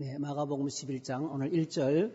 네, 마가복음 11장 오늘 1절에서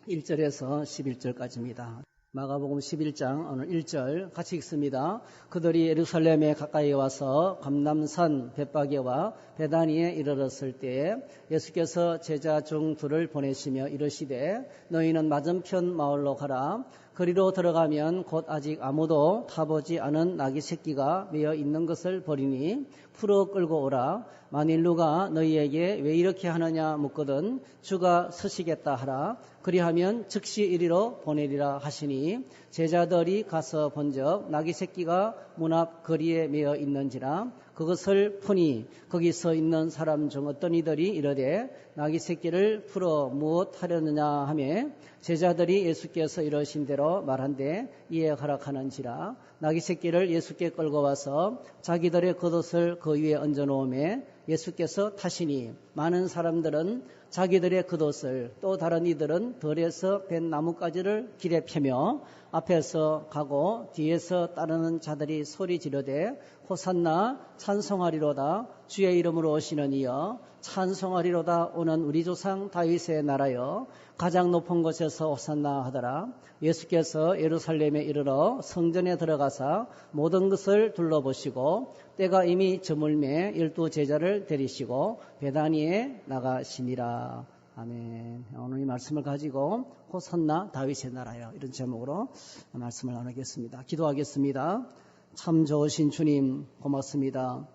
11절까지입니다. 마가복음 11장 오늘 1절 같이 읽습니다. 그들이 예루살렘에 가까이 와서 감람산 벳바게와 베다니에 이르렀을 때에 예수께서 제자 중 둘을 보내시며 이르시되 너희는 맞은편 마을로 가라. 그리로 들어가면 곧 아직 아무도 타보지 않은 나귀 새끼가 메어 있는 것을 보리니 풀어 끌고 오라. 만일 누가 너희에게 왜 이렇게 하느냐 묻거든 주가 서시겠다 하라. 그리하면 즉시 이리로 보내리라 하시니 제자들이 가서 본즉 나귀 새끼가 문 앞 거리에 메어 있는지라. 그것을 푸니 거기 서 있는 사람 중 어떤 이들이 이르되 나귀 새끼를 풀어 무엇 하려느냐 하며 제자들이 예수께서 이러신 대로 말한대 이에 허락하는지라. 나귀 새끼를 예수께 끌고 와서 자기들의 겉옷을 그 위에 얹어 놓으매 예수께서 타시니 많은 사람들은 자기들의 겉옷을 또 다른 이들은 들에서 벤 나뭇가지를 길에 펴며 앞에서 가고 뒤에서 따르는 자들이 소리 지르되 호산나 찬송하리로다. 주의 이름으로 오시는 이여 찬송하리로다. 오는 우리 조상 다윗의 나라여 가장 높은 곳에서 호산나 하더라. 예수께서 예루살렘에 이르러 성전에 들어가사 모든 것을 둘러보시고 때가 이미 저물매 12 제자를 데리시고 베다니에 나가시니라. 아멘. 오늘 이 말씀을 가지고 호산나 다윗의 나라여 이런 제목으로 말씀을 나누겠습니다. 기도하겠습니다. 참 좋으신 주님 고맙습니다.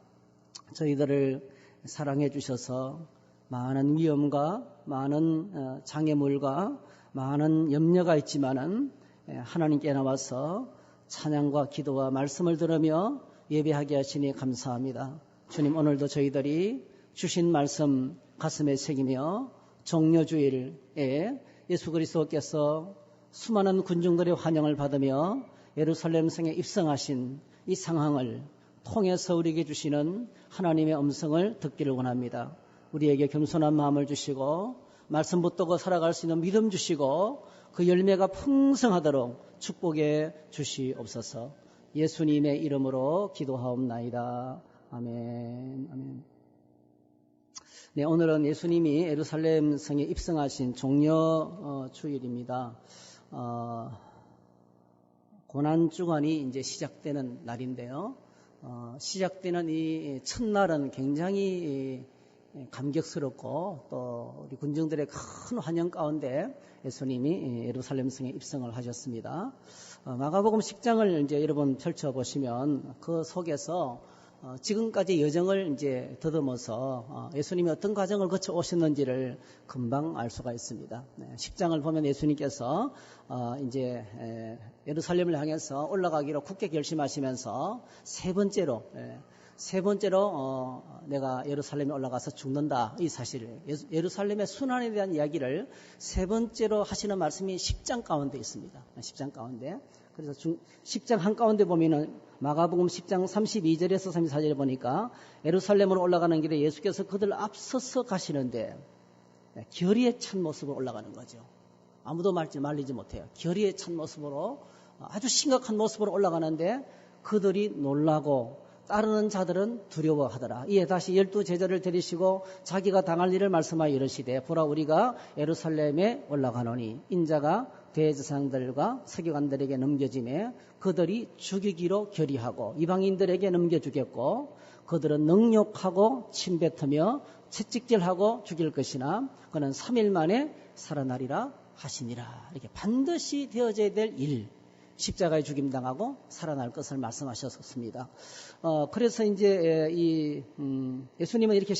저희들을 사랑해 주셔서 많은 위험과 많은 장애물과 많은 염려가 있지만은 하나님께 나와서 찬양과 기도와 말씀을 들으며 예배하게 하시니 감사합니다. 주님 오늘도 저희들이 주신 말씀 가슴에 새기며 종려주일에 예수 그리스도께서 수많은 군중들의 환영을 받으며 예루살렘 성에 입성하신 이 상황을 통해서 우리에게 주시는 하나님의 음성을 듣기를 원합니다. 우리에게 겸손한 마음을 주시고 말씀 붙들고 살아갈 수 있는 믿음 주시고 그 열매가 풍성하도록 축복해 주시옵소서. 예수님의 이름으로 기도하옵나이다. 아멘. 아멘. 네, 오늘은 예수님이 예루살렘 성에 입성하신 종려 주일입니다. 고난 주간이 이제 시작되는 날인데요. 시작되는 이 첫날은 굉장히 감격스럽고 또 우리 군중들의 큰 환영 가운데 예수님이 예루살렘 성에 입성을 하셨습니다. 마가복음 10장을 이제 여러분 펼쳐보시면 그 속에서 지금까지 여정을 이제 더듬어서 예수님이 어떤 과정을 거쳐 오셨는지를 금방 알 수가 있습니다. 10장을 보면 예수님께서 이제 예루살렘을 향해서 올라가기로 굳게 결심하시면서 세 번째로 내가 예루살렘에 올라가서 죽는다 이 사실을 예루살렘의 순환에 대한 이야기를 세 번째로 하시는 말씀이 10장 가운데 있습니다. 10장 가운데. 그래서 10장 한가운데 보면은 마가복음 10장 32절에서 34절에 보니까 예루살렘으로 올라가는 길에 예수께서 그들 앞서서 가시는데 결의에 찬 모습으로 올라가는 거죠. 아무도 말리지 못해요. 결의에 찬 모습으로 아주 심각한 모습으로 올라가는데 그들이 놀라고 따르는 자들은 두려워하더라. 이에 다시 12 제자를 데리시고 자기가 당할 일을 말씀하여 이르시되 보라 우리가 예루살렘에 올라가노니 인자가 대제사장들과 서기관들에게 넘겨지매 그들이 죽이기로 결의하고 이방인들에게 넘겨주겠고 그들은 능욕하고 침뱉으며 채찍질하고 죽일 것이나 그는 3일 만에 살아나리라 하시니라. 이렇게 반드시 되어져야 될 일. 십자가에 죽임당하고 살아날 것을 말씀하셨습니다. 그래서 이제 예수님은 이렇게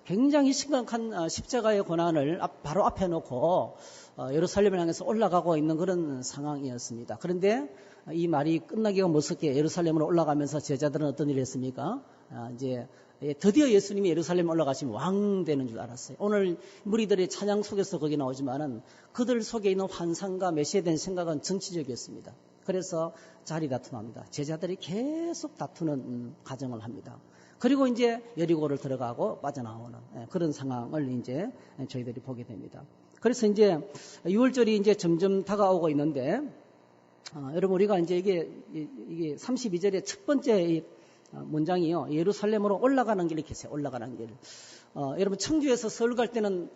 굉장히 심각한 십자가의 고난을 바로 앞에 놓고 예루살렘을 향해서 올라가고 있는 그런 상황이었습니다. 그런데 이 말이 끝나기가 무섭게 예루살렘으로 올라가면서 제자들은 어떤 일을 했습니까? 이제 드디어 예수님이 예루살렘에 올라가시면 왕 되는 줄 알았어요. 오늘 무리들의 찬양 속에서 거기 나오지만은 그들 속에 있는 환상과 메시아에 대한 생각은 정치적이었습니다. 그래서 자리 다툼합니다. 제자들이 계속 다투는 과정을 합니다. 그리고 이제 여리고를 들어가고 빠져나오는 그런 상황을 이제 저희들이 보게 됩니다. 그래서 이제 6월절이 이제 점점 다가오고 있는데 여러분 우리가 이제 이게 32절의 첫 번째 문장이요. 예루살렘으로 올라가는 길이 계세요. 올라가는 길. 여러분 청주에서 서울 갈 때는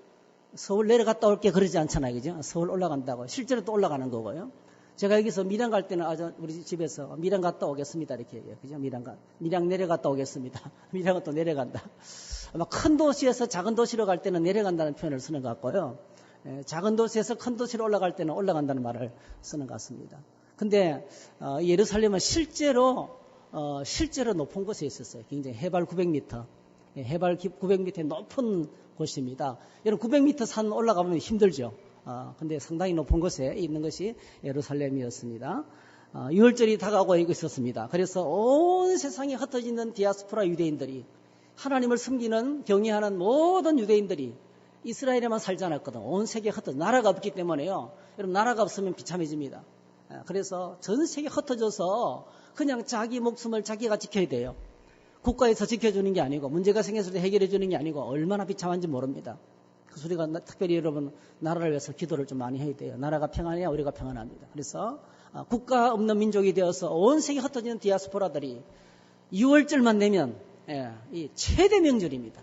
서울 내려갔다 올게 그러지 않잖아요. 그죠? 서울 올라간다고. 실제로 또 올라가는 거고요. 제가 여기서 밀양 갈 때는 우리 집에서 밀양 갔다 오겠습니다. 이렇게 얘기해요. 그죠? 밀양 내려갔다 오겠습니다. 밀양은 또 내려간다. 아마 큰 도시에서 작은 도시로 갈 때는 내려간다는 표현을 쓰는 것 같고요. 작은 도시에서 큰 도시로 올라갈 때는 올라간다는 말을 쓰는 것 같습니다. 근데 예루살렘은 실제로 높은 곳에 있었어요. 굉장히 해발 900m. 해발 900m 높은 곳입니다. 여러분 900m 산 올라가면 힘들죠. 근데 상당히 높은 곳에 있는 것이 예루살렘이었습니다. 6월절이 다가오고 있었습니다. 그래서 온 세상에 흩어지는 디아스포라 유대인들이 하나님을 섬기는 경외하는 모든 유대인들이 이스라엘에만 살지 않았거든. 온 세계에 흩어져 나라가 없기 때문에요. 여러분 나라가 없으면 비참해집니다. 그래서 전 세계에 흩어져서 그냥 자기 목숨을 자기가 지켜야 돼요. 국가에서 지켜주는 게 아니고 문제가 생겼을 때 해결해 주는 게 아니고 얼마나 비참한지 모릅니다. 그래서 우리가 특별히 여러분 나라를 위해서 기도를 좀 많이 해야 돼요. 나라가 평안해야 우리가 평안합니다. 그래서 국가 없는 민족이 되어서 온 세계에 흩어지는 디아스포라들이 6월절만 되면 이 최대 명절입니다.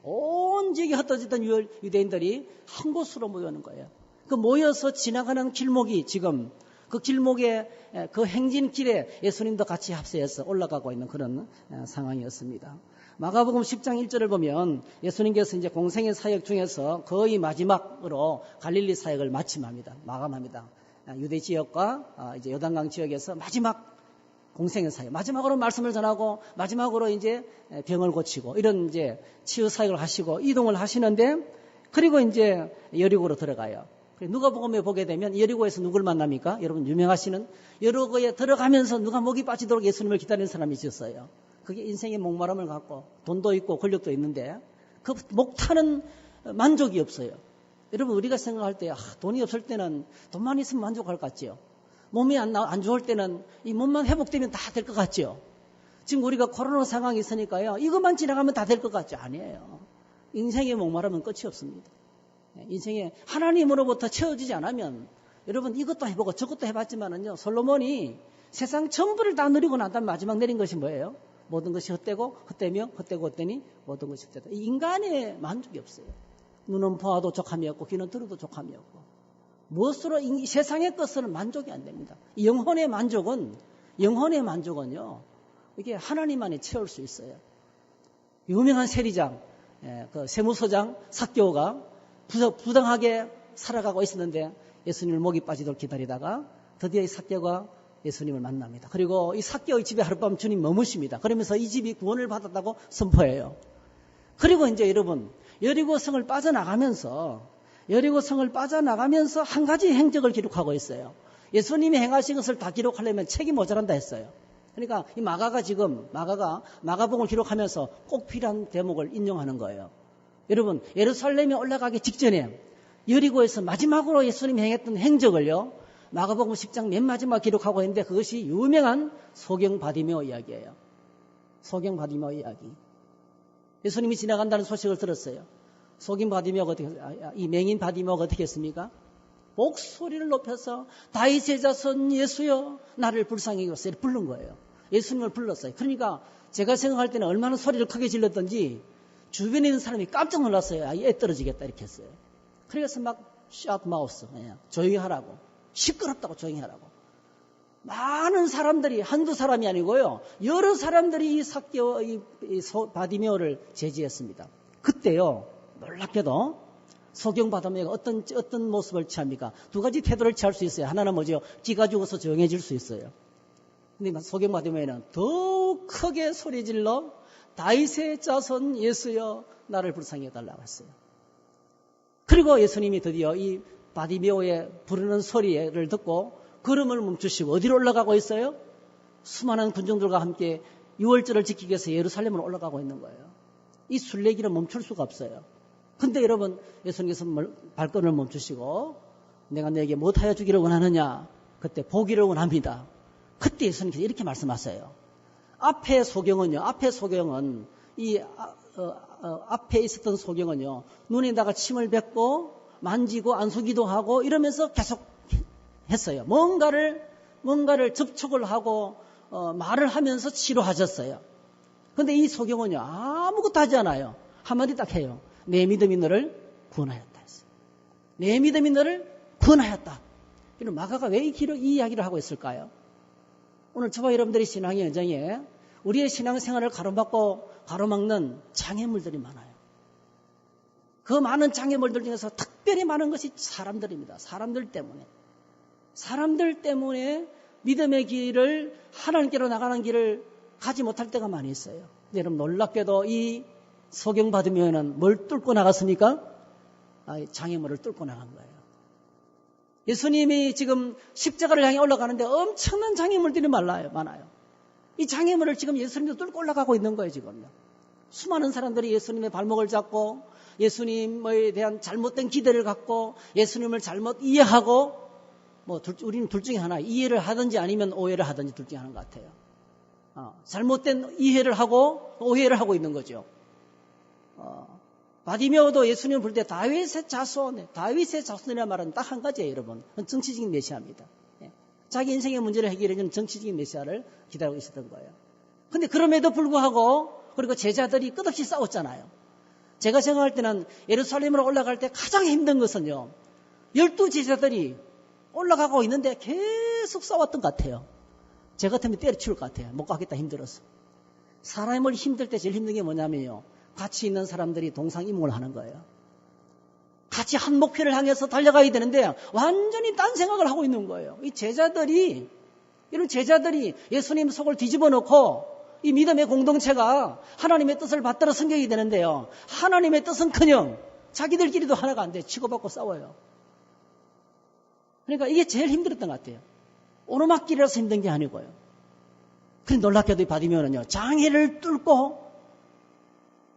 온 지역에 흩어지던 유대인들이 한 곳으로 모여는 거예요. 그 모여서 지나가는 길목이 지금 그 길목에 그 행진길에 예수님도 같이 합세해서 올라가고 있는 그런 상황이었습니다. 마가복음 10장 1절을 보면 예수님께서 이제 공생의 사역 중에서 거의 마지막으로 갈릴리 사역을 마감합니다. 유대 지역과 이제 요단강 지역에서 마지막 공생의 사역, 마지막으로 말씀을 전하고 마지막으로 이제 병을 고치고 이런 이제 치유 사역을 하시고 이동을 하시는데 그리고 이제 여리고로 들어가요. 누가복음에 보게 되면 여리고에서 누굴 만납니까? 여러분 유명하시는 여리고에 들어가면서 누가 목이 빠지도록 예수님을 기다리는 사람이 있었어요. 그게 인생의 목마름을 갖고 돈도 있고 권력도 있는데 그 목타는 만족이 없어요. 여러분 우리가 생각할 때 돈이 없을 때는 돈만 있으면 만족할 것 같지요. 몸이 안 좋을 때는 이 몸만 회복되면 다 될 것 같죠. 지금 우리가 코로나 상황이 있으니까요. 이것만 지나가면 다 될 것 같죠. 아니에요. 인생의 목마름은 끝이 없습니다. 인생에 하나님으로부터 채워지지 않으면 여러분 이것도 해보고 저것도 해봤지만은요. 솔로몬이 세상 전부를 다 누리고 난 다음 마지막 내린 것이 뭐예요? 모든 것이 헛되고 헛되며 헛되고 헛되니 모든 것이 헛되다. 인간의 만족이 없어요. 눈은 보아도 족함이 없고 귀는 들어도 족함이 없고 무엇으로 세상의 것은 만족이 안 됩니다. 영혼의 만족은요. 이게 하나님만이 채울 수 있어요. 유명한 세리장, 그 세무서장 삭개오가 부당하게 살아가고 있었는데 예수님을 목이 빠지도록 기다리다가 드디어 이 삭개오가 예수님을 만납니다. 그리고 이 삭개오의 집에 하룻밤 주님 머무십니다. 그러면서 이 집이 구원을 받았다고 선포해요. 그리고 이제 여러분 여리고성을 빠져나가면서 한 가지 행적을 기록하고 있어요. 예수님이 행하신 것을 다 기록하려면 책이 모자란다 했어요. 그러니까 이 마가가 마가복음을 기록하면서 꼭 필요한 대목을 인용하는 거예요. 여러분 예루살렘에 올라가기 직전에 여리고에서 마지막으로 예수님이 행했던 행적을요. 마가복음 10장 맨 마지막 기록하고 있는데 그것이 유명한 소경 바디메오 이야기예요. 소경 바디메오 이야기. 예수님이 지나간다는 소식을 들었어요. 소경 바디메오가 이 맹인 바디메오가 어떻게 했습니까? 목소리를 높여서 다윗의 자손 예수여 나를 불쌍히 여기소서 부른 거예요. 예수님을 불렀어요. 그러니까 제가 생각할 때는 얼마나 소리를 크게 질렀던지 주변에 있는 사람이 깜짝 놀랐어요. 애 떨어지겠다 이렇게 했어요. 그래서 막 shut mouth, 조용히 하라고. 시끄럽다고 조용히 하라고. 많은 사람들이 한두 사람이 아니고요. 여러 사람들이 이 바디메오를 제지했습니다. 그때요. 놀랍게도 소경 바디메오가 어떤 모습을 취합니까? 두 가지 태도를 취할 수 있어요. 하나는 뭐죠? 기가 죽어서 조용해질 수 있어요. 근데 소경 바디메오는 더욱 크게 소리질러 다윗의 자손 예수여 나를 불쌍히 해달라고 했어요. 그리고 예수님이 드디어 이 바디메오의 부르는 소리를 듣고 걸음을 멈추시고 어디로 올라가고 있어요? 수많은 군중들과 함께 유월절을 지키기 위해서 예루살렘으로 올라가고 있는 거예요. 이 순례길은 멈출 수가 없어요. 근데 여러분 예수님께서 발걸음을 멈추시고 내가 너에게 무엇하여 주기를 원하느냐? 그때 보기를 원합니다. 그때 예수님께서 이렇게 말씀하세요. 앞에 소경은 앞에 있었던 소경은요. 눈에다가 침을 뱉고 만지고 안수기도 하고 이러면서 계속 했어요. 뭔가를 접촉을 하고 말을 하면서 치료하셨어요. 그런데 이 소경은요. 아무것도 하지 않아요. 한마디 딱 해요. 내 믿음이 너를 구원하였다 했어요. 내 믿음이 너를 구원하였다. 이런 마가가 왜 이 이야기를 하고 있을까요? 오늘 저와 여러분들의 신앙의 여정에 우리의 신앙생활을 가로막는 장애물들이 많아요. 그 많은 장애물들 중에서 특별히 많은 것이 사람들입니다. 사람들 때문에 믿음의 길을 하나님께로 나가는 길을 가지 못할 때가 많이 있어요. 여러분 놀랍게도 이 소경 받으면은 뭘 뚫고 나갔습니까? 장애물을 뚫고 나간 거예요. 예수님이 지금 십자가를 향해 올라가는데 엄청난 장애물들이 많아요. 이 장애물을 지금 예수님도 뚫고 올라가고 있는 거예요, 지금요. 수많은 사람들이 예수님의 발목을 잡고 예수님에 대한 잘못된 기대를 갖고 예수님을 잘못 이해하고 우리는 둘 중에 하나, 이해를 하든지 아니면 오해를 하든지 둘 중에 하나인 것 같아요. 잘못된 이해를 하고 오해를 하고 있는 거죠. 바디메오도 예수님을 부를 때 다윗의 자손이라는 말은 딱 한 가지예요, 여러분. 정치적인 메시아입니다. 자기 인생의 문제를 해결해주는 정치적인 메시아를 기다리고 있었던 거예요. 근데 그럼에도 불구하고 그리고 제자들이 끝없이 싸웠잖아요. 제가 생각할 때는 예루살렘으로 올라갈 때 가장 힘든 것은요, 12제자들이 올라가고 있는데 계속 싸웠던 것 같아요. 제 같으면 때려치울 것 같아요. 못 가겠다, 힘들어서. 사람을 힘들 때 제일 힘든 게 뭐냐면요, 같이 있는 사람들이 동상이몽을 하는 거예요. 같이 한 목표를 향해서 달려가야 되는데 완전히 딴 생각을 하고 있는 거예요. 이런 제자들이 예수님 속을 뒤집어 놓고 이 믿음의 공동체가 하나님의 뜻을 받들어 섬겨야 되는데요, 하나님의 뜻은커녕 자기들끼리도 하나가 안 돼. 치고받고 싸워요. 그러니까 이게 제일 힘들었던 것 같아요. 오르막길이라서 힘든 게 아니고요. 그런데 놀랍게도 바디메오는요, 장애를 뚫고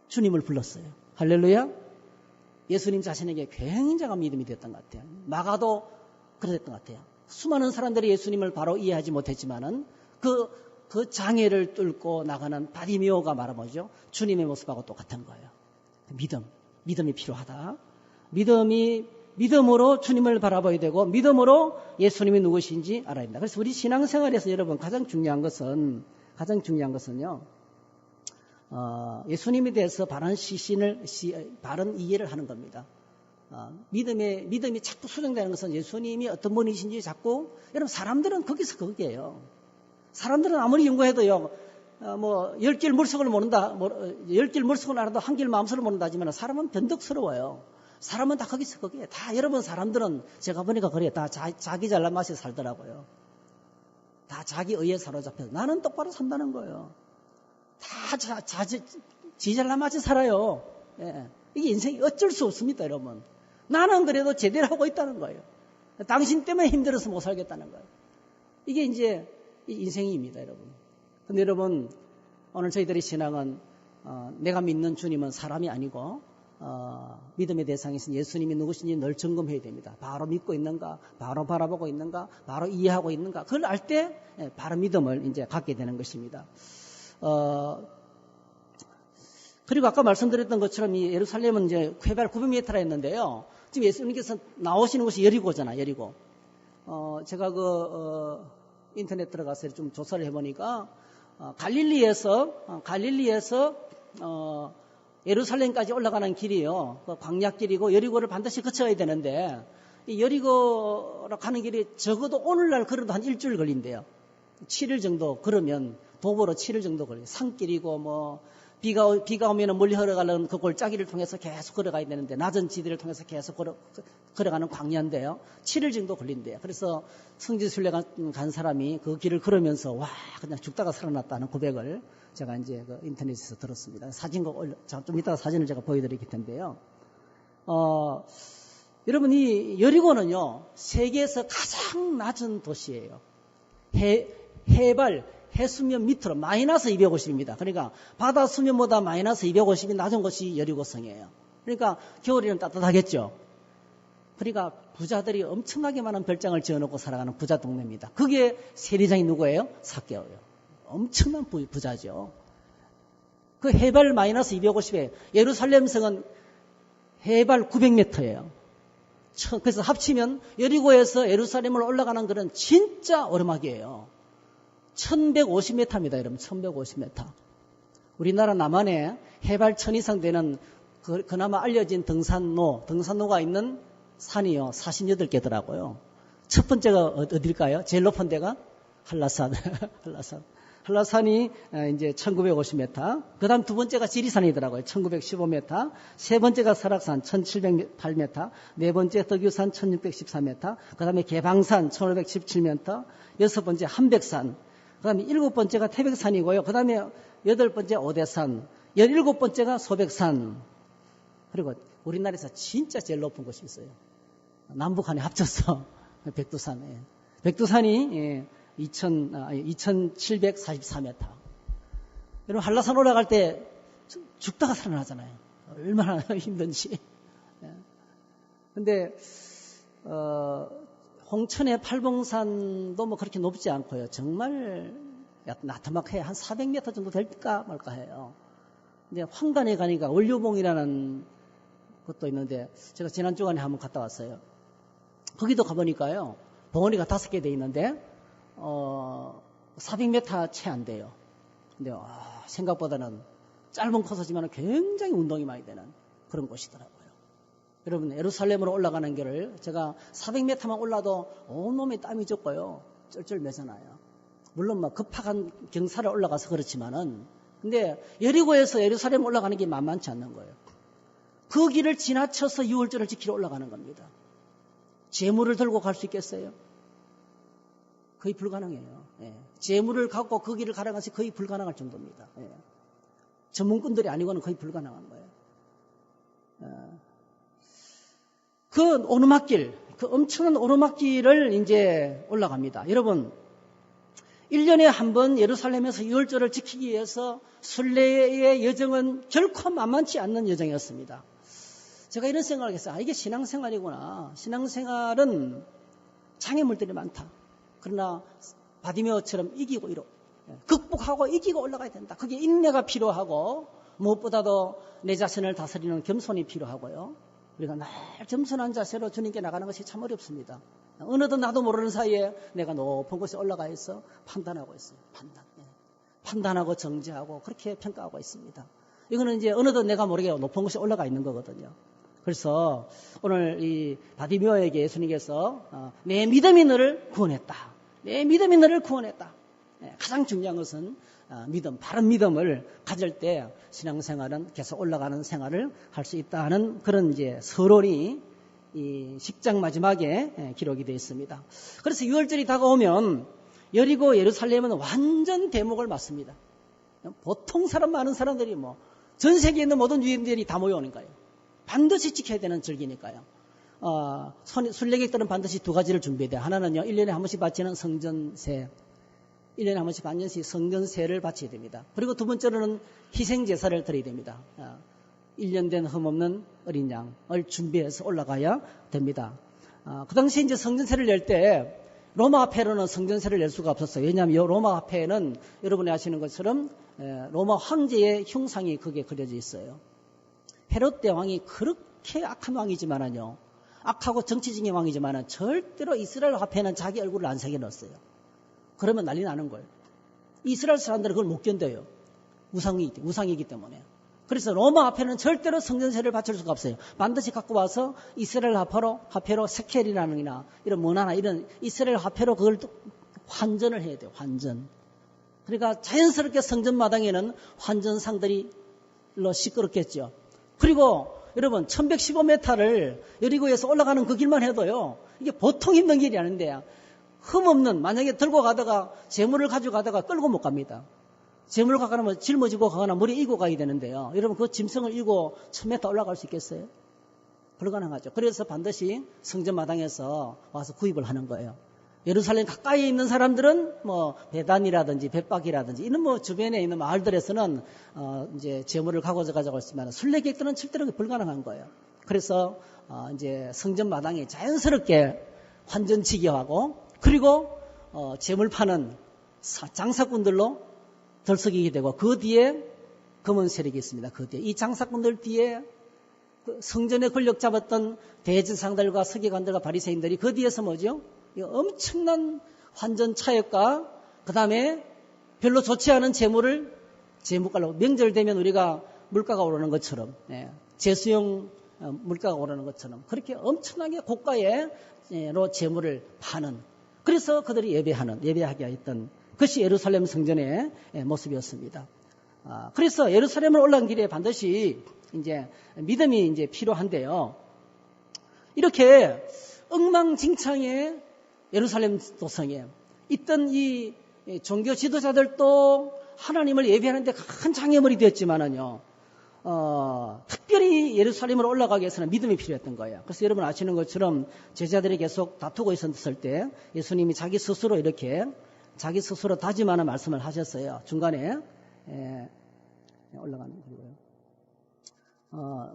주님을 불렀어요. 할렐루야. 예수님 자신에게 굉장한 믿음이 됐던 것 같아요. 마가도 그랬던 것 같아요. 수많은 사람들이 예수님을 바로 이해하지 못했지만은 그 장애를 뚫고 나가는 바디메오가 말하죠. 주님의 모습하고 똑같은 거예요. 믿음이 필요하다. 믿음으로 주님을 바라봐야 되고 믿음으로 예수님이 누구신지 알아야 됩니다. 그래서 우리 신앙생활에서 여러분 가장 중요한 것은요, 예수님에 대해서 바른 바른 이해를 하는 겁니다. 믿음이 자꾸 수정되는 것은 예수님이 어떤 분이신지 자꾸, 여러분 사람들은 거기에요. 사람들은 아무리 연구해도요, 10길 물속을 모른다, 10길 물속을 알아도 한 길 마음속을 모른다 하지만 사람은 변덕스러워요. 사람은 다 거기에. 다 여러분 사람들은 제가 보니까 그래요. 다 자기 잘난 맛에 살더라고요. 다 자기 의에 사로잡혀서 나는 똑바로 산다는 거예요. 다 지 잘난 맛에 살아요. 예. 이게 인생이 어쩔 수 없습니다, 여러분. 나는 그래도 제대로 하고 있다는 거예요. 당신 때문에 힘들어서 못 살겠다는 거예요. 이게 이제 인생입니다, 여러분. 근데 여러분, 오늘 저희들의 신앙은 내가 믿는 주님은 사람이 아니고 믿음의 대상이신 예수님이 누구신지 늘 점검해야 됩니다. 바로 믿고 있는가, 바로 바라보고 있는가, 바로 이해하고 있는가. 그걸 알 때 바로 믿음을 이제 갖게 되는 것입니다. 그리고 아까 말씀드렸던 것처럼 이 예루살렘은 이제 해발 900m라 했는데요. 지금 예수님께서 나오시는 곳이 여리고잖아요, 여리고. 제가 인터넷 들어가서 좀 조사를 해보니까 갈릴리에서 예루살렘까지 올라가는 길이요. 그 광야길이고 여리고를 반드시 거쳐야 되는데 이 여리고로 가는 길이 적어도 오늘날 걸어도 한 일주일 걸린대요. 7일 정도 걸으면 도보로 7일 정도 걸려요. 산길이고 비가 오면 멀리 걸어가는 그 골짜기를 통해서 계속 걸어가야 되는데 낮은 지대를 통해서 계속 걸어가는 광야인데요. 7일 정도 걸린대요. 그래서 성지순례 간 사람이 그 길을 걸으면서 그냥 죽다가 살아났다는 고백을 제가 이제 그 인터넷에서 들었습니다. 좀 이따가 사진을 제가 보여드릴 텐데요. 여러분, 이 여리고는요, 세계에서 가장 낮은 도시예요. 해수면 밑으로 마이너스 250입니다. 그러니까 바다 수면보다 마이너스 250이 낮은 곳이 여리고성이에요. 그러니까 겨울에는 따뜻하겠죠. 그러니까 부자들이 엄청나게 많은 별장을 지어놓고 살아가는 부자 동네입니다. 그게 세리장이 누구예요? 삭개오예요. 엄청난 부자죠. 그 해발 마이너스 250에 예루살렘 성은 해발 900m예요. 그래서 합치면 여리고에서 예루살렘을 올라가는 그런 진짜 오르막이에요. 1150m입니다, 여러분. 1150m. 우리나라 남한에 해발 1000 이상 되는 그나마 알려진 등산로가 있는 산이요 48개더라고요. 첫 번째가 어딜까요? 제일 높은 데가 한라산. 한라산이 이제 1950m. 그 다음 두 번째가 지리산이더라고요. 1915m. 세 번째가 설악산 1708m. 네 번째 덕유산 1614m. 그 다음에 개방산 1517m. 여섯 번째 한백산. 그 다음에 일곱 번째가 태백산이고요. 그 다음에 여덟 번째 오대산. 17번째가 소백산. 그리고 우리나라에서 진짜 제일 높은 곳이 있어요. 남북한에 합쳐서 백두산. 백두산이 2744m. 여러분 한라산 올라갈 때 죽다가 살아나잖아요. 얼마나 힘든지. 근데 홍천의 팔봉산도 뭐 그렇게 높지 않고요. 정말 나트막해 한 400m 정도 될까 말까 해요. 근데 황간에 가니까 원류봉이라는 것도 있는데 제가 지난 주간에 한번 갔다 왔어요. 거기도 가보니까요. 봉우리가 5개 돼 있는데 400m 채 안 돼요. 근데 생각보다는 짧은 코스지만 굉장히 운동이 많이 되는 그런 곳이더라고요. 여러분 예루살렘으로 올라가는 길을 제가 400m만 올라도 온몸에 땀이 젖고요. 쩔쩔매잖아요. 물론 막 급박한 경사를 올라가서 그렇지만은 근데 여리고에서 예루살렘 올라가는 게 만만치 않는 거예요. 그 길을 지나쳐서 유월절을 지키러 올라가는 겁니다. 재물을 들고 갈 수 있겠어요? 거의 불가능해요. 재물을 갖고 그 길을 가라는 것이 거의 불가능할 정도입니다. 전문꾼들이 아니고는 거의 불가능한 거예요. 그 오르막길, 그 엄청난 오르막길을 이제 올라갑니다. 여러분, 1년에 한 번 예루살렘에서 유월절을 지키기 위해서 순례의 여정은 결코 만만치 않는 여정이었습니다. 제가 이런 생각을 했어요. 이게 신앙생활이구나. 신앙생활은 장애물들이 많다. 그러나 바디메오처럼 이기고 극복하고 이기고 올라가야 된다. 그게 인내가 필요하고 무엇보다도 내 자신을 다스리는 겸손이 필요하고요. 우리가 늘 겸손한 자세로 주님께 나가는 것이 참 어렵습니다. 어느덧 나도 모르는 사이에 내가 높은 곳에 올라가 있어 판단하고 있어요. 판단하고 정죄하고 그렇게 평가하고 있습니다. 이거는 이제 어느덧 내가 모르게 높은 곳에 올라가 있는 거거든요. 그래서 오늘 이 바디메오에게 예수님께서 내 믿음이 너를 구원했다. 내 믿음이 너를 구원했다. 가장 중요한 것은 믿음, 바른 믿음을 가질 때 신앙생활은 계속 올라가는 생활을 할 수 있다는 그런 이제 서론이 이 10장 마지막에 기록이 되어 있습니다. 그래서 유월절이 다가오면 여리고 예루살렘은 완전 대목을 맞습니다. 보통 많은 사람들이 전 세계에 있는 모든 유대인들이 다 모여오는 거예요. 반드시 지켜야 되는 절기니까요. 순례객들은 반드시 두 가지를 준비해야 돼요. 하나는요, 1년에 한 번씩 바치는 성전세. 1년에 한 번씩 반드시 성전세를 바쳐야 됩니다. 그리고 두 번째로는 희생제사를 드려야 됩니다. 1년 된 흠없는 어린 양을 준비해서 올라가야 됩니다. 그 당시에 이제 성전세를 낼 때 로마 화폐로는 성전세를 낼 수가 없었어요. 왜냐하면 이 로마 화폐는 여러분이 아시는 것처럼 로마 황제의 흉상이 거기에 그려져 있어요. 헤롯 대왕이 그렇게 악한 왕이지만은요, 악하고 정치적인 왕이지만은 절대로 이스라엘 화폐는 자기 얼굴을 안 새겨 넣었어요. 그러면 난리 나는 거예요. 이스라엘 사람들은 그걸 못 견뎌요. 우상이기 때문에. 그래서 로마 화폐는 절대로 성전세를 바칠 수가 없어요. 반드시 갖고 와서 이스라엘 화폐로 세켈이라는이나 이런 문화나 이런 이스라엘 화폐로 그걸 환전을 해야 돼요. 환전. 그러니까 자연스럽게 성전 마당에는 환전상들이 시끄럽겠죠. 그리고 여러분 1115m를 여리고에서 올라가는 그 길만 해도요. 이게 보통 힘든 길이 아닌데 흠없는 만약에 들고 가다가 재물을 가져가다가 끌고 못 갑니다. 재물을 가거나 짊어지고 가거나 머리에 이고 가야 되는데요. 여러분 그 짐승을 이고 1000m 올라갈 수 있겠어요? 불가능하죠. 그래서 반드시 성전 마당에서 와서 구입을 하는 거예요. 예루살렘 가까이에 있는 사람들은 베단이라든지 벳박이라든지 이런 주변에 있는 마을들에서는 이제 재물을 가져가자고 했지만 순례객들은 절대로 불가능한 거예요. 그래서 이제 성전 마당에 자연스럽게 환전치기 하고 그리고 재물 파는 장사꾼들로 들썩이게 되고 그 뒤에 검은 세력이 있습니다. 그 뒤에 이 장사꾼들 뒤에 성전의 권력 잡았던 대제사장들과 서기관들과 바리새인들이 그 뒤에서 뭐죠? 이 엄청난 환전 차액과 그 다음에 별로 좋지 않은 재물을 재물가로 명절 되면 우리가 물가가 오르는 것처럼 제수용 물가가 오르는 것처럼 그렇게 엄청나게 고가로 재물을 파는, 그래서 그들이 예배하게 했던 그것이 예루살렘 성전의 모습이었습니다. 그래서 예루살렘을 올라간 길에 반드시 이제 믿음이 이제 필요한데요. 이렇게 엉망진창의 예루살렘 도성에 있던 이 종교 지도자들도 하나님을 예배하는데 큰 장애물이 되었지만은요, 특별히 예루살렘으로 올라가기 위해서는 믿음이 필요했던 거예요. 그래서 여러분 아시는 것처럼 제자들이 계속 다투고 있었을 때 예수님이 자기 스스로 다짐하는 말씀을 하셨어요. 중간에 올라가는 거고요.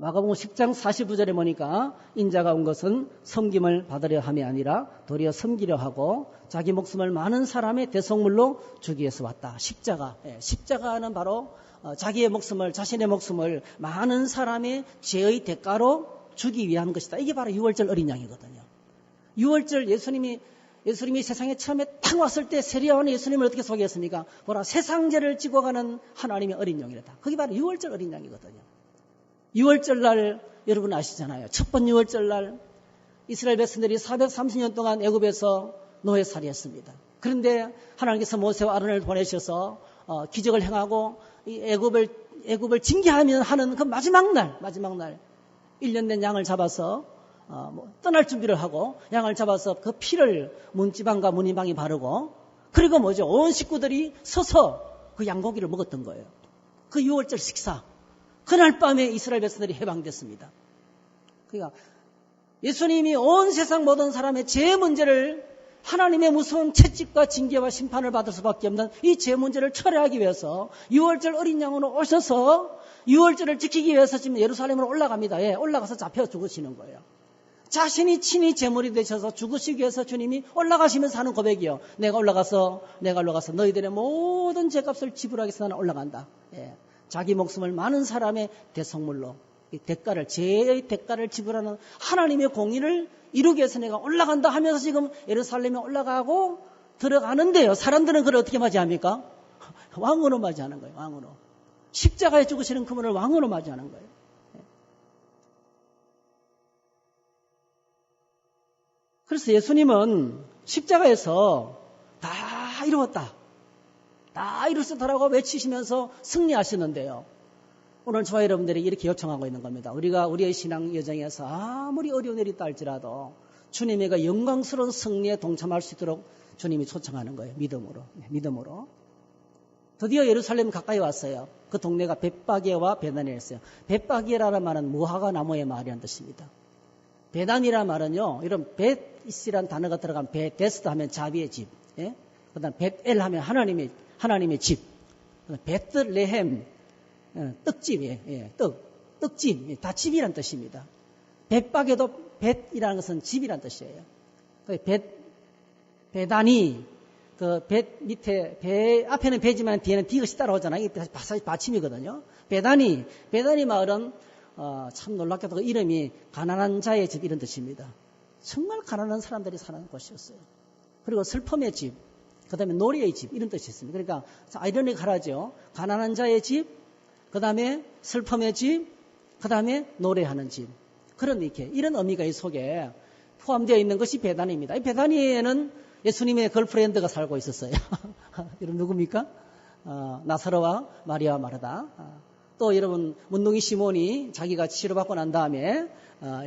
마가복음 10장 49절에 보니까 인자가 온 것은 섬김을 받으려 함이 아니라 도리어 섬기려 하고 자기 목숨을 많은 사람의 대속물로 주기 위해서 왔다. 십자가는 바로 자신의 목숨을 많은 사람의 죄의 대가로 주기 위한 것이다. 이게 바로 유월절 어린 양이거든요. 유월절 예수님이 세상에 처음에 딱 왔을 때 세례요한은 예수님을 어떻게 소개했습니까? 보라, 세상 죄를 지고 가는 하나님의 어린 양이다. 그게 바로 유월절 어린 양이거든요. 유월절날 여러분 아시잖아요. 첫 번 유월절날 이스라엘 백성들이 430년 동안 애굽에서 노예살이했습니다. 그런데 하나님께서 모세와 아론을 보내셔서 기적을 행하고 이 애굽을 징계하면 하는 그 마지막 날 1년 된 양을 잡아서 떠날 준비를 하고 양을 잡아서 그 피를 문지방과 문이방에 바르고, 그리고 온 식구들이 서서 그 양고기를 먹었던 거예요. 그 유월절 식사. 그날 밤에 이스라엘 백성들이 해방됐습니다. 그러니까 예수님이 온 세상 모든 사람의 죄 문제를, 하나님의 무서운 채찍과 징계와 심판을 받을 수밖에 없는 이 죄 문제를 철회하기 위해서 유월절 어린 양으로 오셔서 유월절을 지키기 위해서 지금 예루살렘으로 올라갑니다. 올라가서 잡혀 죽으시는 거예요. 자신이 친히 제물이 되셔서 죽으시기 위해서 주님이 올라가시면서 하는 고백이요. 내가 올라가서 너희들의 모든 죄값을 지불하기 위해서 나는 올라간다. 자기 목숨을 많은 사람의 대속물로 죄의 대가를 지불하는 하나님의 공의를 이루기 위해서 내가 올라간다 하면서 지금 예루살렘에 올라가고 들어가는데요. 사람들은 그걸 어떻게 맞이합니까? 왕으로 맞이하는 거예요. 왕으로. 십자가에 죽으시는 그분을 왕으로 맞이하는 거예요. 그래서 예수님은 십자가에서 다 이루었다. 다 이루었다라고 외치시면서 승리하시는데요. 오늘 저와 여러분들이 이렇게 요청하고 있는 겁니다. 우리가 우리의 신앙 여정에서 아무리 어려운 일이 있다 할지라도 주님의 그 영광스러운 승리에 동참할 수 있도록 주님이 초청하는 거예요. 믿음으로. 드디어 예루살렘 가까이 왔어요. 그 동네가 벳바게와 베다니였어요. 벳바게라는 말은 무화과 나무의 말이라는 뜻입니다. 베단이라는 말은요, 이런 벳이라는 단어가 들어간 베데스도 하면 자비의 집, 그 다음 벳엘 하면 하나님의 집, 베들레헴, 떡집이에요. 떡집, 다 집이란 뜻입니다. 벳바게도 벳이라는 것은 집이란 뜻이에요. 베다니, 그 벳 밑에, 배, 앞에는 배지만 뒤에는 디귿이 따라오잖아요. 이게 받침이거든요. 베다니 마을은 참 놀랍게도 그 이름이 가난한 자의 집 이런 뜻입니다. 정말 가난한 사람들이 사는 곳이었어요. 그리고 슬픔의 집, 그 다음에 노래의 집 이런 뜻이 있습니다. 그러니까 아이러니컬하죠. 가난한 자의 집, 그 다음에 슬픔의 집, 그 다음에 노래하는 집. 이런 의미가 이 속에 포함되어 있는 것이 베다니입니다. 이 베다니에는 예수님의 걸프렌드가 살고 있었어요. 여러분 누굽니까? 나사로와 마리아 마르다. 또 여러분 문둥이 시몬이 자기가 치료받고 난 다음에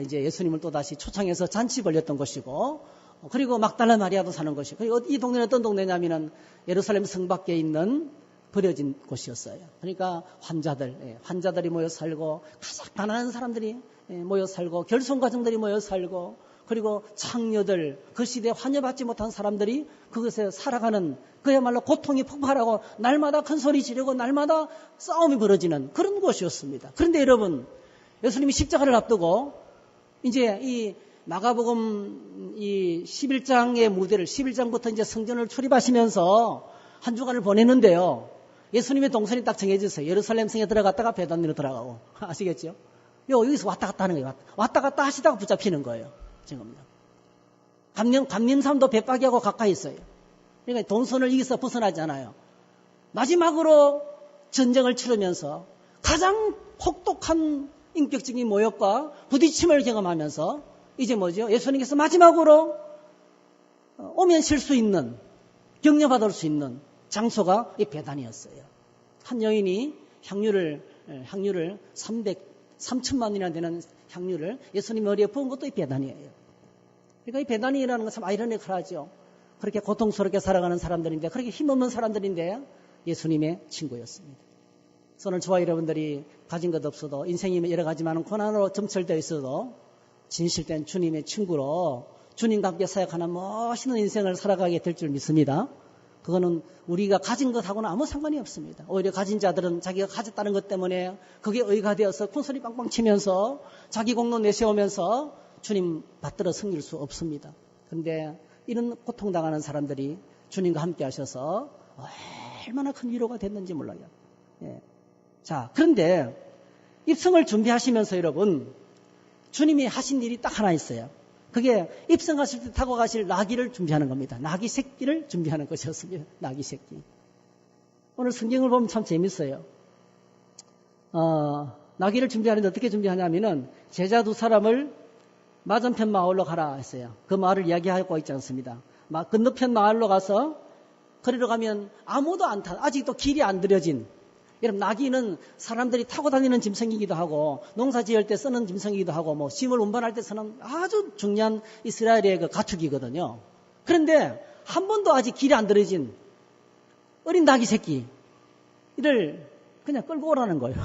이제 예수님을 또 다시 초청해서 잔치 벌였던 것이고, 그리고 막달라 마리아도 사는 것이고, 그리고 이 동네는 어떤 동네냐면은 예루살렘 성 밖에 있는 버려진 곳이었어요. 그러니까 환자들이 모여 살고, 가장 가난한 사람들이 모여 살고, 결손가정들이 모여 살고, 그리고 창녀들, 그 시대에 환영받지 못한 사람들이 그것에 살아가는, 그야말로 고통이 폭발하고 날마다 큰 소리 지르고 날마다 싸움이 벌어지는 그런 곳이었습니다. 그런데 여러분, 예수님이 십자가를 앞두고 이제 이 마가복음 이 11장의 무대를 11장부터 이제 성전을 출입하시면서 한 주간을 보내는데요. 예수님의 동선이 딱 정해졌어요. 예루살렘 성에 들어갔다가 베단으로 들어가고. 아시겠죠? 여기서 왔다 갔다 하는 거예요. 왔다 갔다 하시다가 붙잡히는 거예요. 지금요. 감림산도 벳바게하고 가까이 있어요. 그러니까 동선을 여기서 벗어나지 않아요. 마지막으로 전쟁을 치르면서 가장 혹독한 인격적인 모욕과 부딪힘을 경험하면서 이제 뭐죠? 예수님께서 마지막으로 오면 쉴 수 있는, 격려받을 수 있는 장소가 이 베다니였어요. 한 여인이 향유를 3천만 원이나 되는 향유를 예수님 머리에 부은 것도 이 베다니예요. 그러니까 이 베다니라는 건 참 아이러니컬하죠. 그렇게 고통스럽게 살아가는 사람들인데, 그렇게 힘없는 사람들인데 예수님의 친구였습니다. 그래서 오늘 저와 여러분들이 가진 것 없어도, 인생이 여러 가지 많은 고난으로 점철되어 있어도 진실된 주님의 친구로 주님과 함께 사역하는 멋있는 인생을 살아가게 될 줄 믿습니다. 그거는 우리가 가진 것하고는 아무 상관이 없습니다. 오히려 가진 자들은 자기가 가졌다는 것 때문에 그게 의가 되어서 큰소리 빵빵 치면서 자기 공로 내세우면서 주님 받들어 섬길 수 없습니다. 그런데 이런 고통당하는 사람들이 주님과 함께 하셔서 얼마나 큰 위로가 됐는지 몰라요. 예. 자, 그런데 입성을 준비하시면서 여러분, 주님이 하신 일이 딱 하나 있어요. 그게 입성하실 때 타고 가실 나귀를 준비하는 겁니다. 나귀 새끼를 준비하는 것이었습니다. 나귀 새끼. 오늘 성경을 보면 참 재밌어요. 나귀를 준비하는데 어떻게 준비하냐면은 제자 두 사람을 맞은편 마을로 가라 했어요. 그 마을을 이야기하고 있지 않습니다. 건너편 마을로 가서 거리로 가면 아무도 안 타, 아직도 길이 안 들여진, 여러분 나귀는 사람들이 타고 다니는 짐승이기도 하고 농사 지을 때 쓰는 짐승이기도 하고 뭐 짐을 운반할 때 쓰는 아주 중요한 이스라엘의 그 가축이거든요. 그런데 한 번도 아직 길이 안 들여진 어린 나귀 새끼 이를 그냥 끌고 오라는 거예요.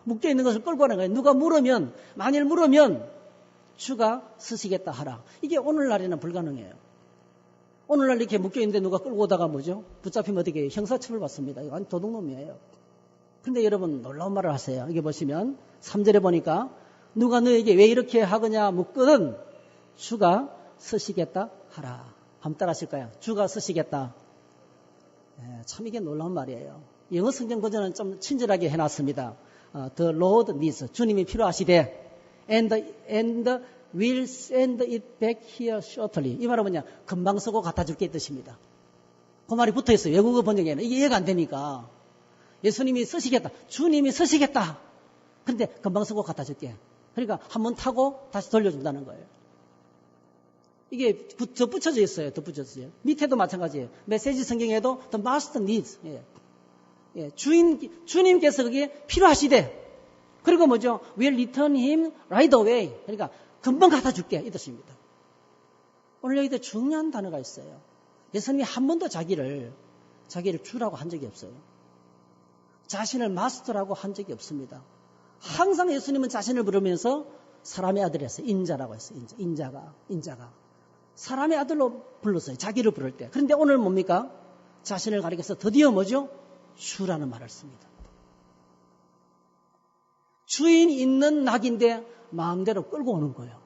묶여 있는 것을 끌고 오라는 거예요. 누가 물으면, 만일 물으면 주가 쓰시겠다 하라. 이게 오늘날에는 불가능해요. 오늘날 이렇게 묶여있는데 누가 끌고 오다가 뭐죠? 붙잡히면 어떻게 해요? 형사처벌 받습니다. 이거 완전 도둑놈이에요. 근데 여러분 놀라운 말을 하세요. 이게 보시면 3절에 보니까 누가 너에게 왜 이렇게 하거냐 묻거든 주가 쓰시겠다 하라. 한번 따라하실까요? 주가 쓰시겠다. 참 이게 놀라운 말이에요. 영어 성경 버전은 좀 친절하게 해놨습니다. The Lord needs. 주님이 필요하시되 and will send it back here shortly. 이 말은 뭐냐? 금방 쓰고 갖다 줄게 이 뜻입니다. 그 말이 붙어 있어요. 외국어 번역에는. 이게 이해가 안 되니까. 예수님이 쓰시겠다. 주님이 쓰시겠다. 근데 금방 쓰고 갖다 줄게. 그러니까 한번 타고 다시 돌려준다는 거예요. 이게 덧붙여져 있어요. 덧붙여져요. 밑에도 마찬가지예요. 메시지 성경에도 the master needs. 예, 주님께서 그게 필요하시대. 그리고 뭐죠? We'll return him right away. 그러니까 금방 갖다 줄게 이 뜻입니다. 오늘 여기도 중요한 단어가 있어요. 예수님이 한 번도 자기를 주라고 한 적이 없어요. 자신을 마스터라고 한 적이 없습니다. 항상 예수님은 자신을 부르면서 사람의 아들 했어요. 인자라고 했어요. 인자가. 사람의 아들로 불렀어요. 자기를 부를 때. 그런데 오늘 뭡니까? 자신을 가리켜서 드디어 뭐죠? 주라는 말을 씁니다. 주인 있는 낙인데 마음대로 끌고 오는 거예요.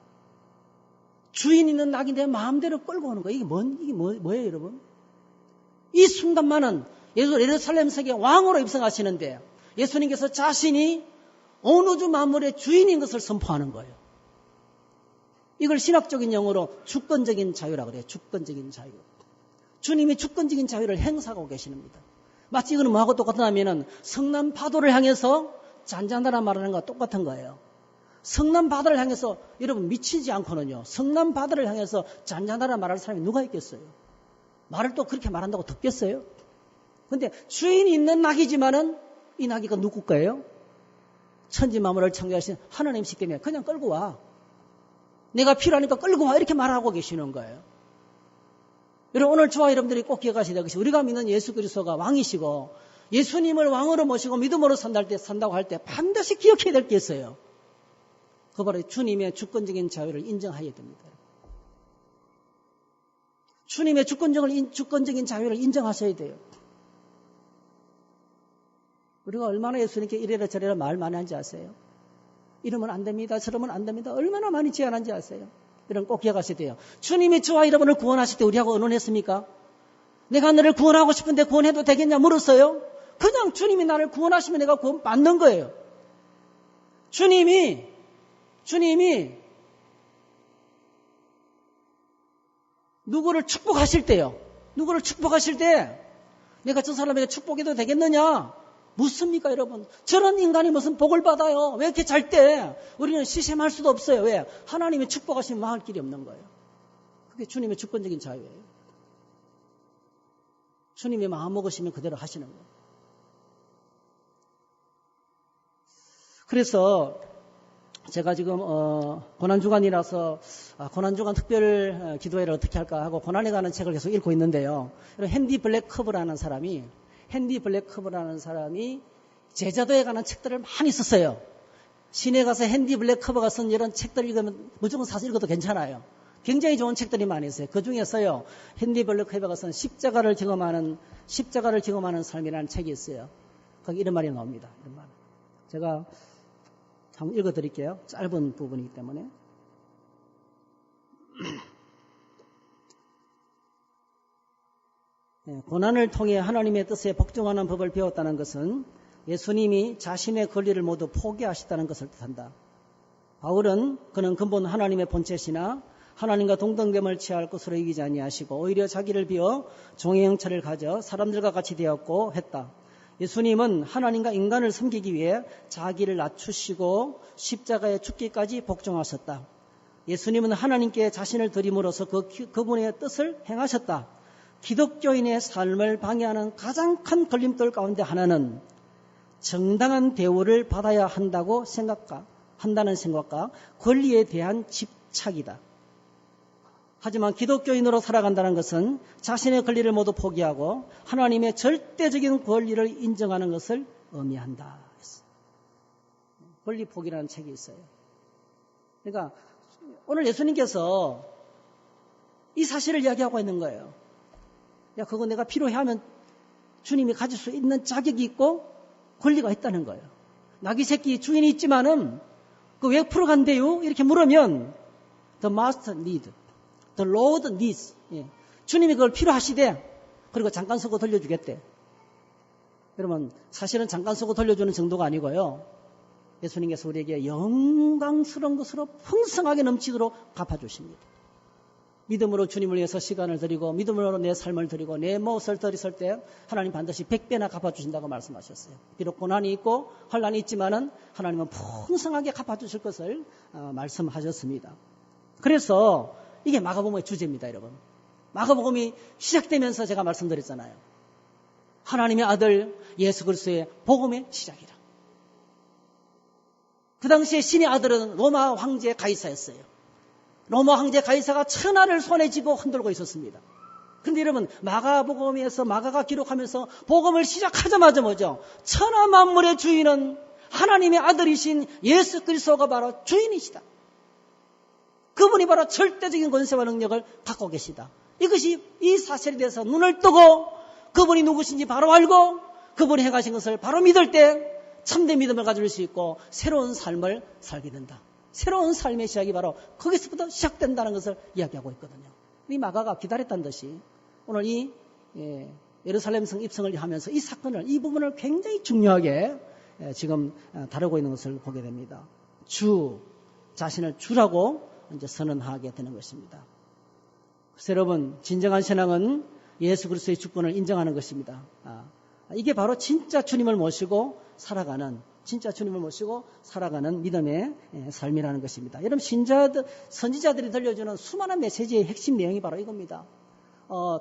주인 있는 낙인데 마음대로 끌고 오는 거예요. 이게 뭐예요, 여러분? 이 순간만은 예루살렘 세계 왕으로 입성하시는데 예수님께서 자신이 온 우주 만물의 주인인 것을 선포하는 거예요. 이걸 신학적인 용어로 주권적인 자유라고 그래요. 주권적인 자유. 주님이 주권적인 자유를 행사하고 계십니다. 마치 이거는 뭐하고 똑같으냐면은 성남 파도를 향해서 잔잔하라 말하는 것과 똑같은 거예요. 성남 바다를 향해서 여러분 미치지 않고는요. 성남 바다를 향해서 잔잔하라 말할 사람이 누가 있겠어요? 말을 또 그렇게 말한다고 듣겠어요? 근데 주인이 있는 낙이지만은 이 낙이가 누구 거예요? 천지 만물을 창조하신 하나님이시기 때문에 그냥 끌고 와. 내가 필요하니까 끌고 와 이렇게 말하고 계시는 거예요. 여러분 오늘 저와 여러분들이 꼭 기억하셔야 될 것이 우리가 믿는 예수 그리스도가 왕이시고 예수님을 왕으로 모시고 믿음으로 산다고 할 때 반드시 기억해야 될 게 있어요. 그 바로 주님의 주권적인 자유를 인정해야 됩니다. 주님의 주권적인 자유를 인정하셔야 돼요. 우리가 얼마나 예수님께 이래라 저래라 말 많이 하는지 아세요? 이러면 안 됩니다. 저러면 안 됩니다. 얼마나 많이 제안한지 아세요? 여러분 꼭 기억하셔야 돼요. 주님이 저와 여러분을 구원하실 때 우리하고 의논했습니까? 내가 너를 구원하고 싶은데 구원해도 되겠냐 물었어요? 그냥 주님이 나를 구원하시면 내가 구원 받는 거예요. 주님이 누구를 축복하실 때요. 누구를 축복하실 때 내가 저 사람에게 축복해도 되겠느냐? 묻습니까, 여러분? 저런 인간이 무슨 복을 받아요? 왜 이렇게 잘 때 우리는 시샘할 수도 없어요. 왜? 하나님이 축복하시면 망할 길이 없는 거예요. 그게 주님의 주권적인 자유예요. 주님이 마음 먹으시면 그대로 하시는 거예요. 그래서 제가 지금 고난주간이라서 고난주간 특별 기도회를 어떻게 할까 하고 고난에 관한 책을 계속 읽고 있는데요. 핸디 블랙커브라는 사람이 제자도에 관한 책들을 많이 썼어요. 시내 가서 핸디 블랙커버가 쓴 이런 책들 읽으면 무조건 사서 읽어도 괜찮아요. 굉장히 좋은 책들이 많이 있어요. 그 중에서요, 핸디 블랙커버가 쓴 십자가를 경험하는 삶이라는 책이 있어요. 거기 이런 말이 나옵니다. 이런 말. 제가 한번 읽어드릴게요. 짧은 부분이기 때문에. 고난을 통해 하나님의 뜻에 복종하는 법을 배웠다는 것은 예수님이 자신의 권리를 모두 포기하셨다는 것을 뜻한다. 바울은 그는 근본 하나님의 본체시나 하나님과 동등됨을 취할 것으로 여기지 아니하시고 오히려 자기를 비워 종의 형체를 가져 사람들과 같이 되었고 했다. 예수님은 하나님과 인간을 섬기기 위해 자기를 낮추시고 십자가에 죽기까지 복종하셨다. 예수님은 하나님께 자신을 드림으로써 그분의 뜻을 행하셨다. 기독교인의 삶을 방해하는 가장 큰 걸림돌 가운데 하나는 정당한 대우를 받아야 한다는 생각과 권리에 대한 집착이다. 하지만 기독교인으로 살아간다는 것은 자신의 권리를 모두 포기하고 하나님의 절대적인 권리를 인정하는 것을 의미한다. 권리 포기라는 책이 있어요. 그러니까 오늘 예수님께서 이 사실을 이야기하고 있는 거예요. 야, 그거 내가 필요해 하면 주님이 가질 수 있는 자격이 있고 권리가 있다는 거예요. 나귀 새끼 주인이 있지만은 그 왜 풀어간대요? 이렇게 물으면 The master need, the Lord needs. 주님이 그걸 필요하시대. 그리고 잠깐 쓰고 돌려주겠대. 여러분, 사실은 잠깐 쓰고 돌려주는 정도가 아니고요. 예수님께서 우리에게 영광스러운 것으로 풍성하게 넘치도록 갚아주십니다. 믿음으로 주님을 위해서 시간을 드리고 믿음으로 내 삶을 드리고 내 무엇을 드렸을 때 하나님 반드시 100배나 갚아주신다고 말씀하셨어요. 비록 고난이 있고 환난이 있지만은 하나님은 풍성하게 갚아주실 것을 말씀하셨습니다. 그래서 이게 마가복음의 주제입니다, 여러분. 마가복음이 시작되면서 제가 말씀드렸잖아요. 하나님의 아들 예수 그리스도의 복음의 시작이라. 그 당시에 신의 아들은 로마 황제 가이사였어요. 로마 황제 가이사가 천하를 손에 쥐고 흔들고 있었습니다. 그런데 여러분, 마가복음에서 마가가 기록하면서 복음을 시작하자마자 뭐죠? 천하 만물의 주인은 하나님의 아들이신 예수 그리스도가 바로 주인이시다. 그분이 바로 절대적인 권세와 능력을 갖고 계시다. 이것이 이 사실에 대해서 눈을 뜨고 그분이 누구신지 바로 알고 그분이 행하신 것을 바로 믿을 때 참된 믿음을 가질 수 있고 새로운 삶을 살게 된다. 새로운 삶의 시작이 바로 거기서부터 시작된다는 것을 이야기하고 있거든요. 이 마가가 기다렸다는 듯이 오늘 이 예루살렘성 입성을 하면서 이 사건을, 이 부분을 굉장히 중요하게 지금 다루고 있는 것을 보게 됩니다. 자신을 주라고 이제 선언하게 되는 것입니다. 그래서 여러분, 진정한 신앙은 예수 그리스도의 주권을 인정하는 것입니다. 이게 바로 진짜 주님을 모시고 살아가는 믿음의 삶이라는 것입니다. 여러분, 선지자들이 들려주는 수많은 메시지의 핵심 내용이 바로 이겁니다.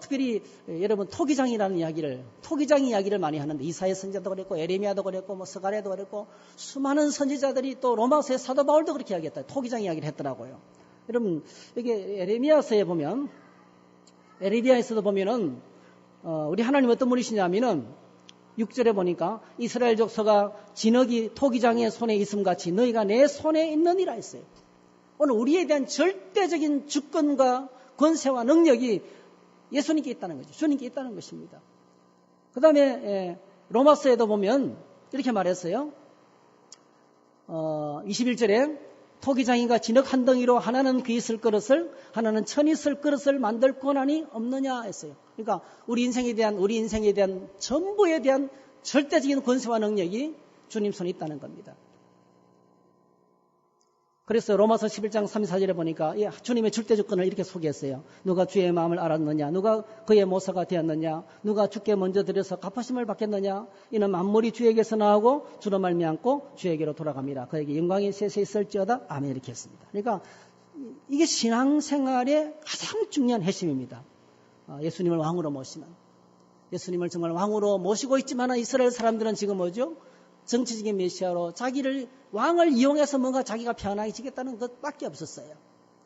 특별히 여러분 토기장이라는 토기장 이야기를 많이 하는데 이사야 선지자도 그랬고 에레미야도 그랬고 스가랴도 그랬고 수많은 선지자들이 또 로마서의 사도 바울도 그렇게 이야기했다. 토기장 이야기를 했더라고요. 여러분, 이게 에레미야서에 보면 에레미야에서도 보면은 우리 하나님 어떤 분이시냐면은 6절에 보니까 이스라엘 족속아 진흙이 토기장의 손에 있음 같이 너희가 내 손에 있느니라 했어요. 오늘 우리에 대한 절대적인 주권과 권세와 능력이 예수님께 있다는 거죠. 주님께 있다는 것입니다. 그 다음에 로마서에도 보면 이렇게 말했어요. 21절에 토기장이가 진흙 한 덩이로 하나는 귀 있을 그릇을 하나는 천이 있을 그릇을 만들 권한이 없느냐 했어요. 그러니까 우리 인생에 대한 전부에 대한 절대적인 권세와 능력이 주님 손에 있다는 겁니다. 그래서 로마서 11장 3, 4절에 보니까 주님의 절대조건을 이렇게 소개했어요. 누가 주의 마음을 알았느냐, 누가 그의 모사가 되었느냐, 누가 주께 먼저 드려서 갚으심을 받겠느냐, 이는 만물이 주에게서 나오고 주로 말미암고 주에게로 돌아갑니다. 그에게 영광이 세세 있을지어다. 아멘. 이렇게 했습니다. 그러니까 이게 신앙생활의 가장 중요한 핵심입니다. 예수님을 왕으로 모시는, 예수님을 정말 왕으로 모시고 있지만 이스라엘 사람들은 지금 뭐죠? 정치적인 메시아로 자기를 왕을 이용해서 뭔가 자기가 편하게 지겠다는 것밖에 없었어요.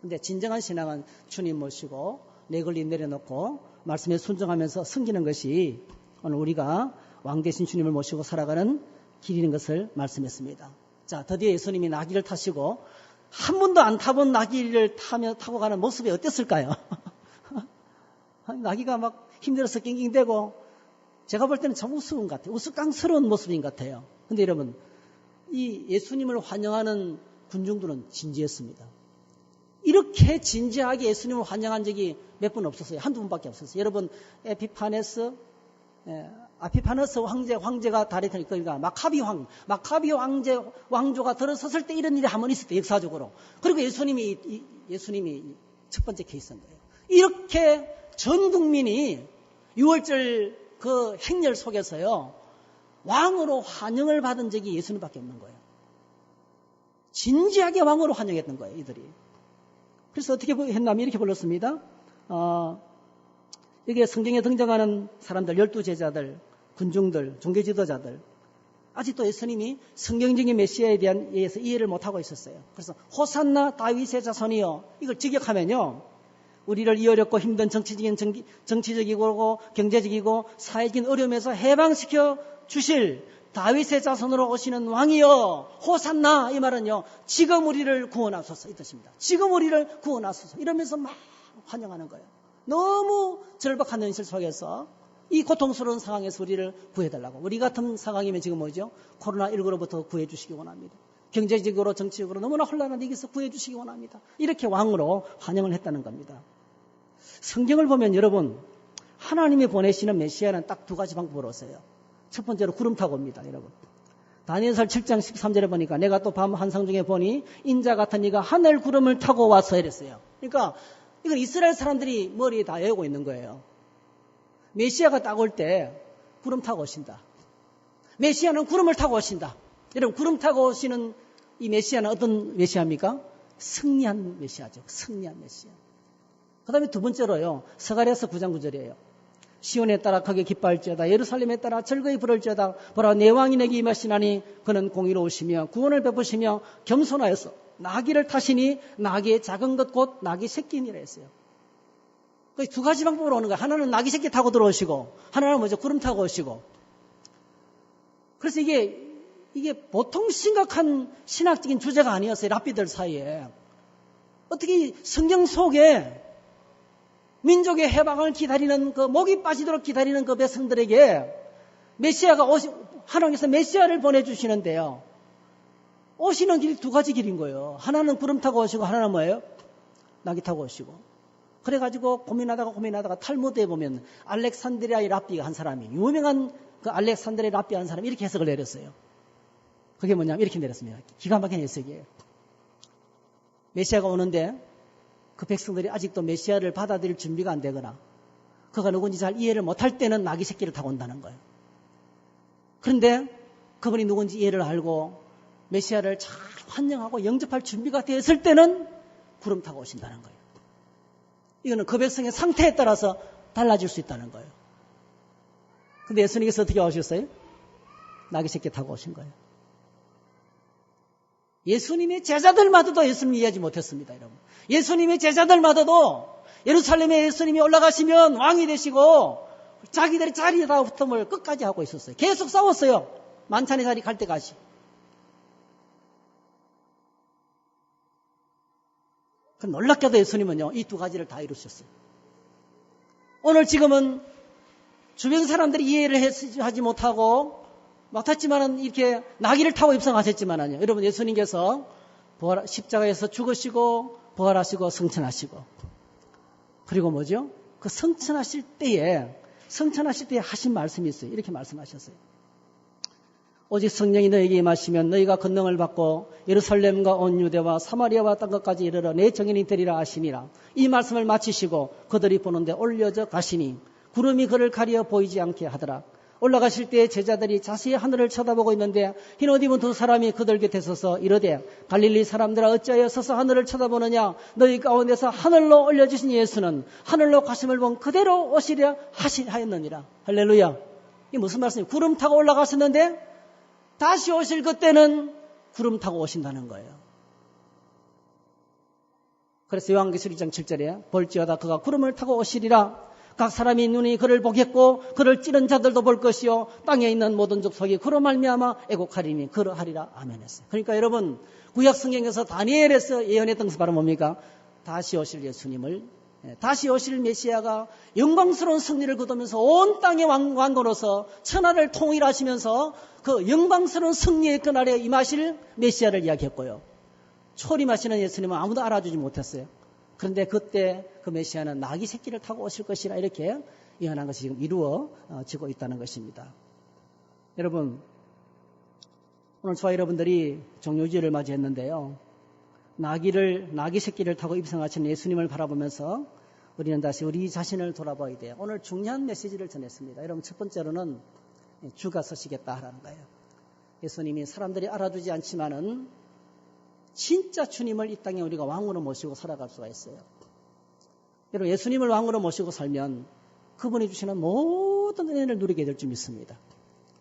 근데 진정한 신앙은 주님 모시고 내 권리 내려놓고 말씀에 순종하면서 섬기는 것이 오늘 우리가 왕 대신 주님을 모시고 살아가는 길인 것을 말씀했습니다. 자, 드디어 예수님이 나귀를 타시고 한 번도 안 타본 나귀를 타고 가는 모습이 어땠을까요? 나귀가 막 힘들어서 낑낑대고 제가 볼 때는 참 우스운 것 같아요. 우스꽝스러운 모습인 것 같아요. 근데 여러분, 이 예수님을 환영하는 군중들은 진지했습니다. 이렇게 진지하게 예수님을 환영한 적이 몇 분 없었어요. 한두 분밖에 없었어요. 여러분, 아피파네스 황제가 다리더니 그러니까 마카비 왕조가 들어섰을 때 이런 일이 한 번 있었대요. 역사적으로. 그리고 예수님이 첫 번째 케이스인 거예요. 이렇게 전 국민이 6월절 그 행렬 속에서요, 왕으로 환영을 받은 적이 예수님밖에 없는 거예요. 진지하게 왕으로 환영했던 거예요, 이들이. 그래서 어떻게 했냐면 이렇게 불렀습니다. 여기에 성경에 등장하는 사람들, 12제자들, 군중들, 종교 지도자들, 아직도 예수님이 성경적인 메시아에 대한 의해서 이해를 못하고 있었어요. 그래서 호산나 다윗의 자손이여, 이걸 직역하면요, 우리를 이 어렵고 힘든 정치적이고 경제적이고 사회적인 어려움에서 해방시켜 주실 다윗의 자손으로 오시는 왕이여 호산나, 이 말은요, 지금 우리를 구원하소서 이 뜻입니다. 지금 우리를 구원하소서 이러면서 막 환영하는 거예요. 너무 절박한 현실 속에서 이 고통스러운 상황에서 우리를 구해달라고. 우리 같은 상황이면 지금 뭐죠? 코로나19로부터 구해주시기 원합니다. 경제적으로 정치적으로 너무나 혼란한 여기서 구해주시기 원합니다. 이렇게 왕으로 환영을 했다는 겁니다. 성경을 보면 여러분, 하나님이 보내시는 메시아는 딱 두 가지 방법으로 오세요. 첫 번째로 구름 타고 옵니다, 여러분. 다니엘서 7장 13절에 보니까 내가 또 밤 환상 중에 보니 인자 같은 이가 하늘 구름을 타고 와서 이랬어요. 그러니까 이건 이스라엘 사람들이 머리에 다 외우고 있는 거예요. 메시아가 딱 올 때 구름 타고 오신다. 메시아는 구름을 타고 오신다. 여러분, 구름 타고 오시는 이 메시아는 어떤 메시아입니까? 승리한 메시아죠. 승리한 메시아. 그 다음에 두 번째로요, 스가랴서 9장 9절이에요. 시온에 따라 크게 기뻐할지어다. 예루살렘에 따라 즐거이 부를지어다. 보라, 내 왕이 내게 임하시나니 그는 공의로우시며 구원을 베푸시며 겸손하여서 나귀를 타시니 나귀의 작은 것 곧 나귀 새끼니라 했어요. 그 두 가지 방법으로 오는 거예요. 하나는 나귀 새끼 타고 들어오시고, 하나는 뭐죠? 구름 타고 오시고. 그래서 이게 보통 심각한 신학적인 주제가 아니었어요. 랍비들 사이에. 어떻게 성경 속에 민족의 해방을 기다리는 목이 빠지도록 기다리는 그 백성들에게 메시아가 하나님께서 메시아를 보내주시는데요. 오시는 길이 두 가지 길인 거예요. 하나는 구름 타고 오시고 하나는 뭐예요? 나귀 타고 오시고. 그래가지고 고민하다가 탈무드에 보면 알렉산드리아의 랍비가 한 사람이, 유명한 그 알렉산드리아의 랍비 한 사람이 이렇게 해석을 내렸어요. 그게 뭐냐면 이렇게 내렸습니다. 기가 막힌 해석이에요. 메시아가 오는데 그 백성들이 아직도 메시아를 받아들일 준비가 안 되거나 그가 누군지 잘 이해를 못할 때는 나귀 새끼를 타고 온다는 거예요. 그런데 그분이 누군지 이해를 알고 메시아를 잘 환영하고 영접할 준비가 되었을 때는 구름 타고 오신다는 거예요. 이거는 그 백성의 상태에 따라서 달라질 수 있다는 거예요. 근데 예수님께서 어떻게 오셨어요? 나귀 새끼 타고 오신 거예요. 예수님의 제자들마저도 예수님을 이해하지 못했습니다, 여러분. 예수님의 제자들마저도 예루살렘에 예수님이 올라가시면 왕이 되시고 자기들이 자리에 다 붙음을 끝까지 하고 있었어요. 계속 싸웠어요. 만찬의 자리 갈 때까지. 그 놀랍게도 예수님은요, 이 두 가지를 다 이루셨어요. 오늘 지금은 주변 사람들이 이해를 하지 못하고 못했지만은 이렇게 나귀를 타고 입성하셨지만은요, 여러분, 예수님께서 십자가에서 죽으시고 부활하시고 성천하시고, 그리고 뭐죠? 그 성천하실 때에 하신 말씀이 있어요. 이렇게 말씀하셨어요. 오직 성령이 너에게 임하시면 너희가 권능을 받고 예루살렘과 온 유대와 사마리아와 땅끝까지 이르러 내 증인이 되리라 하시니라. 이 말씀을 마치시고 그들이 보는데 올려져 가시니 구름이 그를 가려 보이지 않게 하더라. 올라가실 때 제자들이 자세히 하늘을 쳐다보고 있는데 흰옷 입은 두 사람이 그들 곁에 서서 이르되 갈릴리 사람들아 어찌하여 서서 하늘을 쳐다보느냐. 너희 가운데서 하늘로 올려주신 예수는 하늘로 가심을 본 그대로 오시려 하였느니라. 할렐루야. 이게 무슨 말씀이에요? 구름 타고 올라가셨는데 다시 오실 그때는 구름 타고 오신다는 거예요. 그래서 요한계시록 1장 7절에 볼지어다 그가 구름을 타고 오시리라. 각 사람이 눈이 그를 보겠고 그를 찌른 자들도 볼 것이요 땅에 있는 모든 족속이 그로 말미암아 애곡하리니 그러하리라. 아멘 했어요. 그러니까 여러분 구약 성경에서 다니엘에서 예언했던 것이 바로 뭡니까? 다시 오실 예수님을, 다시 오실 메시아가 영광스러운 승리를 거두면서 온 땅의 왕으로서 천하를 통일하시면서 그 영광스러운 승리의 그날에 임하실 메시아를 이야기했고요. 초림하시는 예수님은 아무도 알아주지 못했어요. 그런데 그때 그 메시아는 나귀 새끼를 타고 오실 것이라 이렇게 예언한 것이 지금 이루어지고 있다는 것입니다. 여러분, 오늘 저와 여러분들이 종료주일을 맞이했는데요. 나귀 새끼를 타고 입성하신 예수님을 바라보면서 우리는 다시 우리 자신을 돌아봐야 돼요. 오늘 중요한 메시지를 전했습니다. 여러분, 첫 번째로는 주가 서시겠다라는 거예요. 예수님이 사람들이 알아주지 않지만은 진짜 주님을 이 땅에 우리가 왕으로 모시고 살아갈 수가 있어요. 여러분, 예수님을 왕으로 모시고 살면 그분이 주시는 모든 은혜를 누리게 될 줄 믿습니다.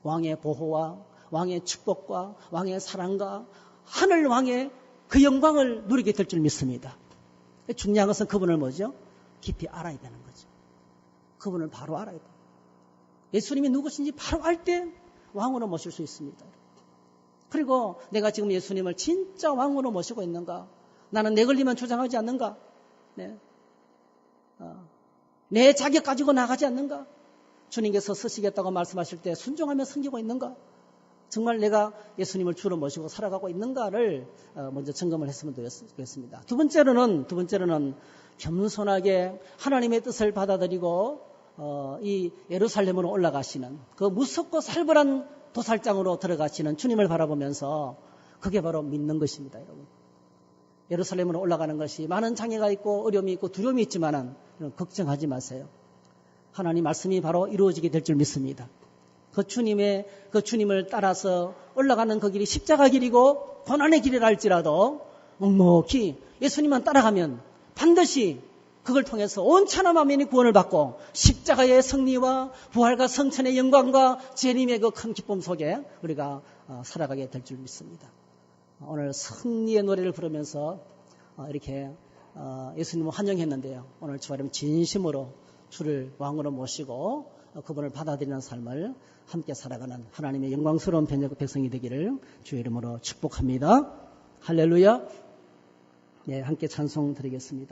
왕의 보호와 왕의 축복과 왕의 사랑과 하늘 왕의 그 영광을 누리게 될 줄 믿습니다. 중요한 것은 그분을 뭐죠? 깊이 알아야 되는 거죠. 그분을 바로 알아야 돼요. 예수님이 누구신지 바로 알 때 왕으로 모실 수 있습니다. 그리고 내가 지금 예수님을 진짜 왕으로 모시고 있는가? 나는 내 권리만 주장하지 않는가? 내 자격 가지고 나가지 않는가? 주님께서 서시겠다고 말씀하실 때 순종하며 섬기고 있는가? 정말 내가 예수님을 주로 모시고 살아가고 있는가를 먼저 점검을 했으면 되겠습니다. 두 번째로는 겸손하게 하나님의 뜻을 받아들이고 이 예루살렘으로 올라가시는 그 무섭고 살벌한 도살장으로 들어가시는 주님을 바라보면서 그게 바로 믿는 것입니다, 여러분. 예루살렘으로 올라가는 것이 많은 장애가 있고 어려움이 있고 두려움이 있지만은 걱정하지 마세요. 하나님 말씀이 바로 이루어지게 될 줄 믿습니다. 그 주님을 따라서 올라가는 그 길이 십자가 길이고 고난의 길이라 할지라도 묵묵히 예수님만 따라가면 반드시 그걸 통해서 온 천하 만민이 구원을 받고 십자가의 승리와 부활과 성천의 영광과 재림의 그 큰 기쁨 속에 우리가 살아가게 될 줄 믿습니다. 오늘 승리의 노래를 부르면서 이렇게 예수님을 환영했는데요. 오늘 저와 여러분 진심으로 주를 왕으로 모시고 그분을 받아들이는 삶을 함께 살아가는 하나님의 영광스러운 백성이 되기를 주의 이름으로 축복합니다. 할렐루야. 네, 함께 찬송 드리겠습니다.